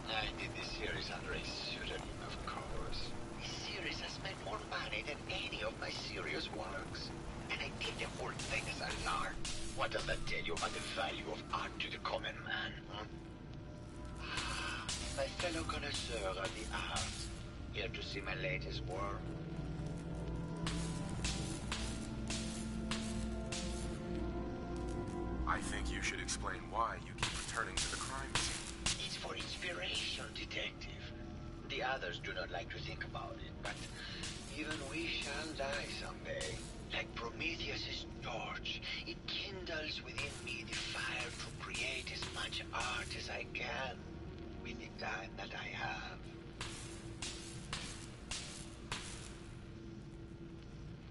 I did this series under a pseudonym, of course. This series has made more money than any of my serious works. And I did the whole thing as an art. What does that tell you about the value of art to the common man, huh? My fellow connoisseur of the arts, here to see my latest work? I think you should explain why you keep returning to the crime scene. It's for inspiration, detective. The others do not like to think about it, but even we shall die someday. Like Prometheus's torch, it kindles within me the fire to create as much art as I can with the time that I have.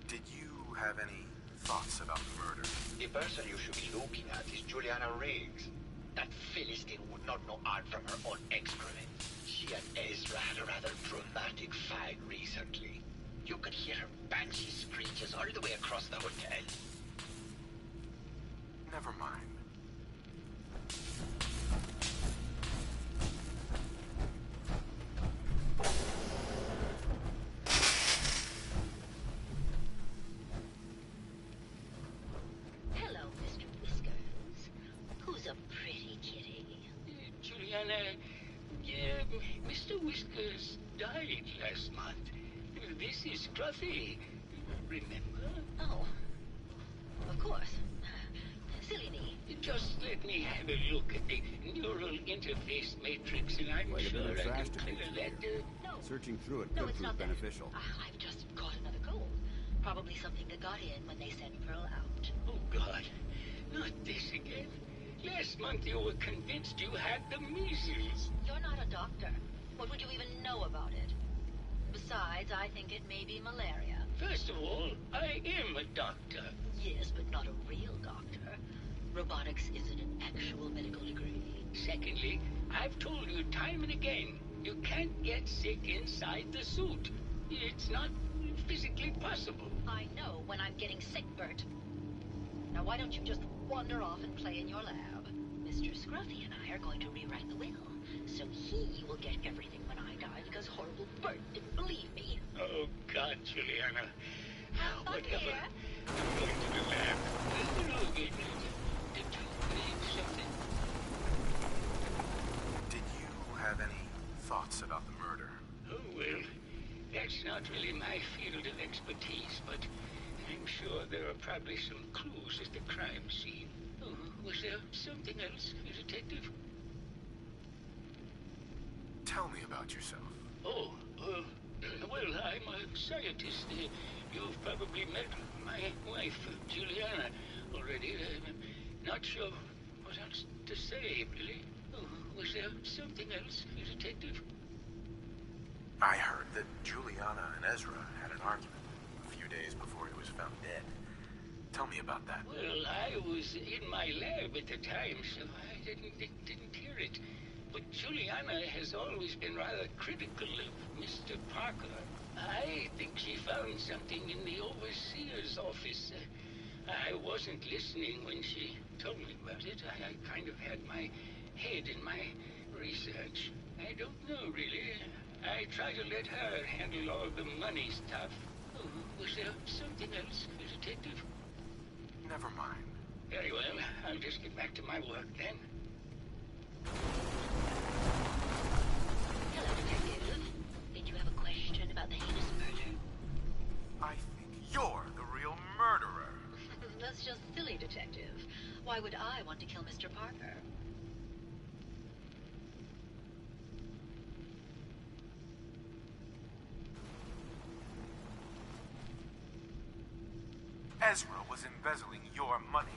Did you have any thoughts about the murder? The person you should be looking at is Juliana Riggs. That Philistine would not know art from her own excrement. She and Ezra had a rather dramatic fight recently. You could hear her banshee screeches all the way across the hotel. Never mind. Hello, Mr. Whiskers. Who's a pretty kitty? Juliana, Mr. Whiskers died last month. This is Scruffy. Remember? Oh, of course. Silly me. Just let me have a look at the neural interface matrix, and I'm Quite a bit sure of I can trash to clear dig that. No. Searching through it No, could it's prove not that. beneficial. I've just caught another cold. Probably something that got in when they sent Pearl out. Oh, God. Not this again. Last month you were convinced you had the measles. You're not a doctor. What would you even know about it? Besides, I think it may be malaria. First of all, I am a doctor. Yes, but not a real doctor. Robotics isn't an actual medical degree. Secondly, I've told you time and again, you can't get sick inside the suit. It's not physically possible. I know when I'm getting sick, Bert. Now why don't you just wander off and play in your lab? Mr. Scruffy and I are going to rewrite the will, so he will get everything when I die because horrible Bert didn't believe me. Oh, God, Juliana. Whatever. Here. I'm going to the lab. Did you need something? Did you have any thoughts about the murder? Oh, well, that's not really my field of expertise, but I'm sure there are probably some clues at the crime scene. Oh, was there something else, Detective? Tell me about yourself. Oh, well, I'm a scientist. You've probably met my wife, Juliana, already. Not sure what else to say, really. Oh, was there something else, Detective? I heard that Juliana and Ezra had an argument a few days before he was found dead. Tell me about that. Well, I was in my lab at the time, so I didn't hear it. But Juliana has always been rather critical of Mr. Parker. I think she found something in the overseer's office. I wasn't listening when she told me about it. I kind of had my head in my research. I don't know, really. I try to let her handle all the money stuff. Oh, was there something else, Detective? Never mind. Very well. I'll just get back to my work then. Hello, Detective. Did you have a question about the heinous murder? I think you're the real murderer. That's just silly, Detective. Why would I want to kill Mr. Parker? Ezra was embezzling your money.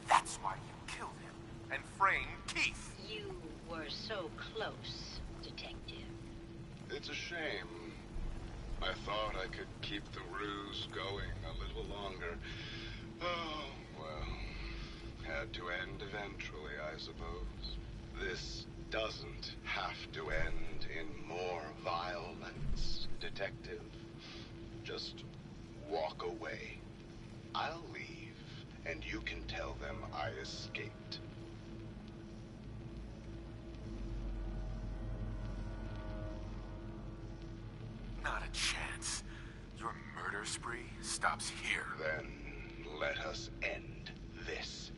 That's why you killed him and framed Keith. You were so close, Detective. It's a shame. I thought I could keep the ruse going a little longer. Oh, well. Had to end eventually, I suppose. This doesn't have to end in more violence, Detective. Just walk away. I'll leave, and you can tell them I escaped. Not a chance. Your murder spree stops here. Then let us end this.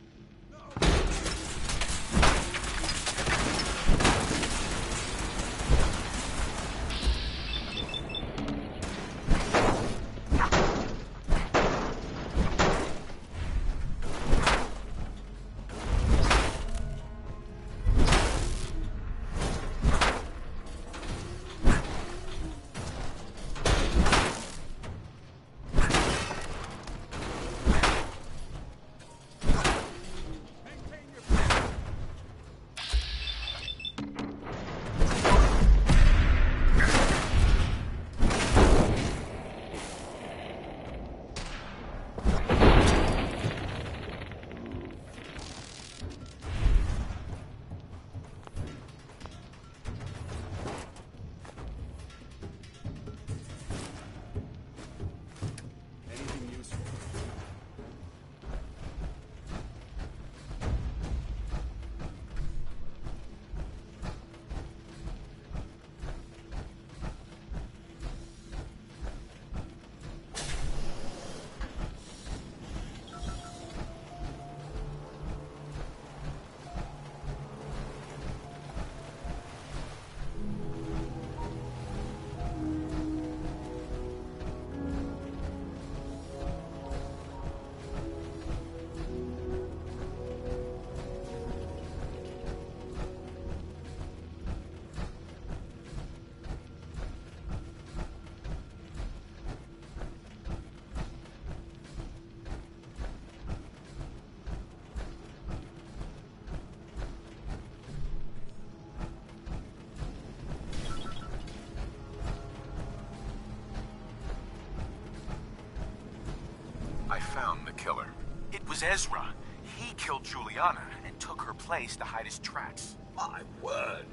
I found the killer. It was Ezra. He killed Juliana and took her place to hide his tracks. My word!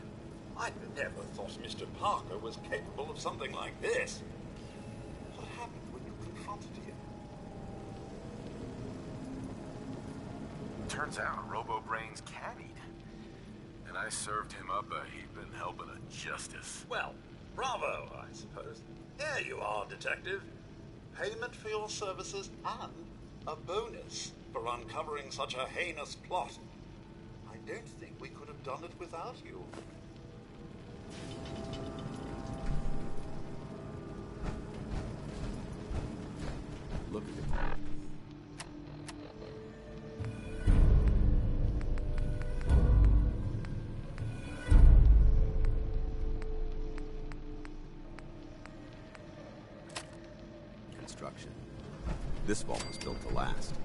I never thought Mr. Parker was capable of something like this. What happened when you confronted him? Turns out Robo-Brains can eat. And I served him up a heaping helping of justice. Well, bravo, I suppose. Here you are, Detective. Payment for your services and a bonus for uncovering such a heinous plot. I don't think we could have done it without you. Look at it. Construction. This vault was built to last.